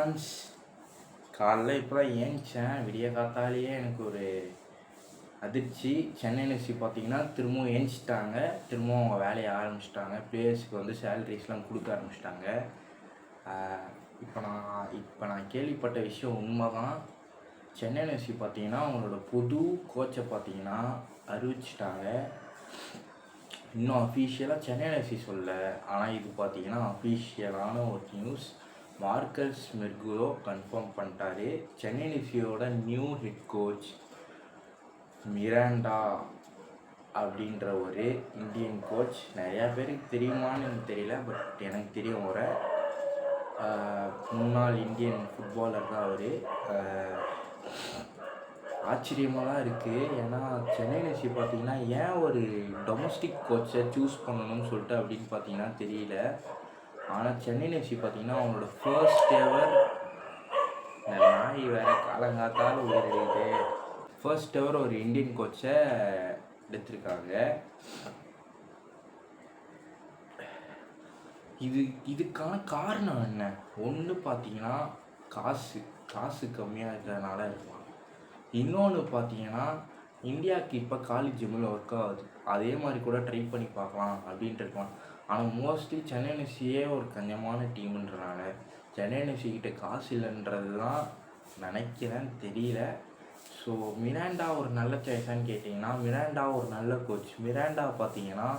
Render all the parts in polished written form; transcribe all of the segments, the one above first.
France காலைல இப்போ தான் ஏந்திச்சேன். விடிய காத்தாலேயே எனக்கு ஒரு அதிர்ச்சி. சென்னை எஃப்சி பார்த்தீங்கன்னா திரும்பவும் ஏஞ்சிட்டாங்க. திரும்பவும் அவங்க வேலையை ஆரம்பிச்சிட்டாங்க. பிளேயர்ஸுக்கு வந்து சேலரிஸ்லாம் கொடுக்க ஆரம்பிச்சிட்டாங்க. இப்போ நான் கேள்விப்பட்ட விஷயம் உண்மை தான். சென்னை எஃப்சி பார்த்தீங்கன்னா அவங்களோட புது கோச்சை பார்த்தீங்கன்னா அறிவிச்சிட்டாங்க. இன்னும் அஃபீஷியலாக சென்னை எஃப்சி சொல்ல, ஆனால் இது பார்த்தீங்கன்னா அஃபீஷியலான ஒரு நியூஸ். மார்க்கஸ் மெர்குரோ கன்ஃபார்ம் பண்ணிட்டாரு. சென்னை எஃப்சியோட நியூ ஹெட் கோச் மிராண்டா அப்படின்ற ஒரு இந்தியன் கோச். நிறையா பேருக்கு தெரியுமான்னு எனக்கு தெரியல, பட் எனக்கு தெரியும். ஒரு முன்னாள் இந்தியன் ஃபுட்பாலர் தான் அவர். ஆச்சரியமாக தான் இருக்குது. ஏன்னா சென்னை எஃப்சி பார்த்தீங்கன்னா ஏன் ஒரு டொமஸ்டிக் கோச்சை சூஸ் பண்ணணும்னு சொல்லிட்டு அப்படின்னு பார்த்தீங்கன்னா தெரியல. ஆனால் சென்னை எஃப்சி பார்த்தீங்கன்னா அவங்களோட ஃபர்ஸ்ட் எவர், இந்த நாய் வேறு காலங்காத்தால் உயிரிழது, ஃபர்ஸ்ட் எவர் ஒரு இந்தியன் கோச்சை எடுத்திருக்காங்க. இதுக்கான காரணம் என்ன? ஒன்று பார்த்தீங்கன்னா காசு கம்மியாக இருக்கிறதுனால இருக்கலாம். இன்னொன்று பார்த்தீங்கன்னா இந்தியாவுக்கு இப்போ காலேஜ் ஜிம்மில் ஒர்க் ஆகுது, அதே மாதிரி கூட ட்ரை பண்ணி பார்க்கலாம் அப்படின்ட்டு இருக்கலாம். ஆனால் மோஸ்ட்லி சென்னை எஃப்சியே ஒரு கஞ்சமான டீமுன்றனால சென்னை எஃப்சி கிட்ட காசு இல்லைன்றது தான் நினைக்கிறேன், தெரியல. ஸோ மிராண்டா ஒரு நல்ல சாய்ஸான்னு கேட்டிங்கன்னா மிராண்டா ஒரு நல்ல கோச். மிராண்டா பார்த்தீங்கன்னா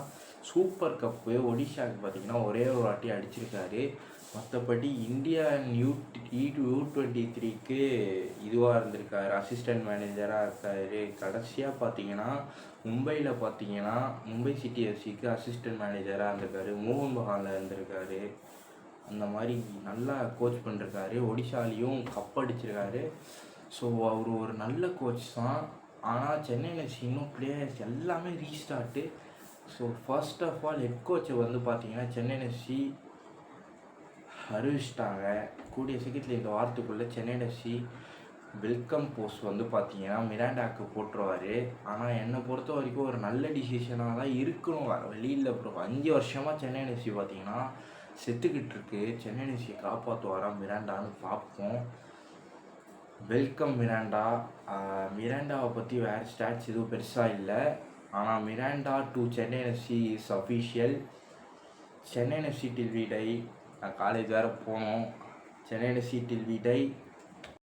சூப்பர் கப்பு ஒடிஷாவுக்கு பார்த்தீங்கன்னா ஒரே ஒரு வாட்டி அடிச்சிருக்காரு. மற்றபடி இந்தியா U23க்கு இதுவாக இருந்திருக்காரு, அசிஸ்டன்ட் மேனேஜராக இருக்கார். கடைசியாக பார்த்தீங்கன்னா மும்பையில் பார்த்தீங்கன்னா மும்பை சிட்டி எஃப்சிக்கு அசிஸ்டன்ட் மேனேஜராக இருந்திருக்காரு. மோகன் பகானில் இருந்திருக்காரு. அந்த மாதிரி நல்லா கோச் பண்ணிருக்காரு. ஒடிஷாலையும் கப் அடிச்சிருக்காரு. ஸோ அவர் ஒரு நல்ல கோச் தான். ஆனால் சென்னை எஃப்சி இன்னும் பிளேயர்ஸ் எல்லாமே restart. So first of all head கோச்சை வந்து பார்த்தீங்கன்னா சென்னை எஃப்சி அறிவிச்சிட்டாங்க. கூடிய சீக்கிரத்தில் இந்த வாரத்துக்குள்ளே சென்னை எஃப்சி வெல்கம் போஸ்ட் வந்து பார்த்தீங்கன்னா மிராண்டாவுக்கு போட்டுருவார். ஆனால் என்னை பொறுத்த வரைக்கும் ஒரு நல்ல டிசிஷனாக தான் இருக்கணும், வர வெளியில். அப்புறம் 5 வருஷமாக சென்னை எஃப்சி பார்த்தீங்கன்னா செத்துக்கிட்டு இருக்கு. சென்னை எஃப்சியை காப்பாற்றுவாரா மிராண்டான்னு பார்ப்போம். Welcome Miranda. மிராண்டாவை பற்றி வேறு ஸ்டாட்ஸ் எதுவும் பெருசாக இல்லை. ஆனால் Miranda to Chennai FC is official. Chennai FC till we die. நான் காலேஜ் வேறு போனோம். Chennai FC till we tie.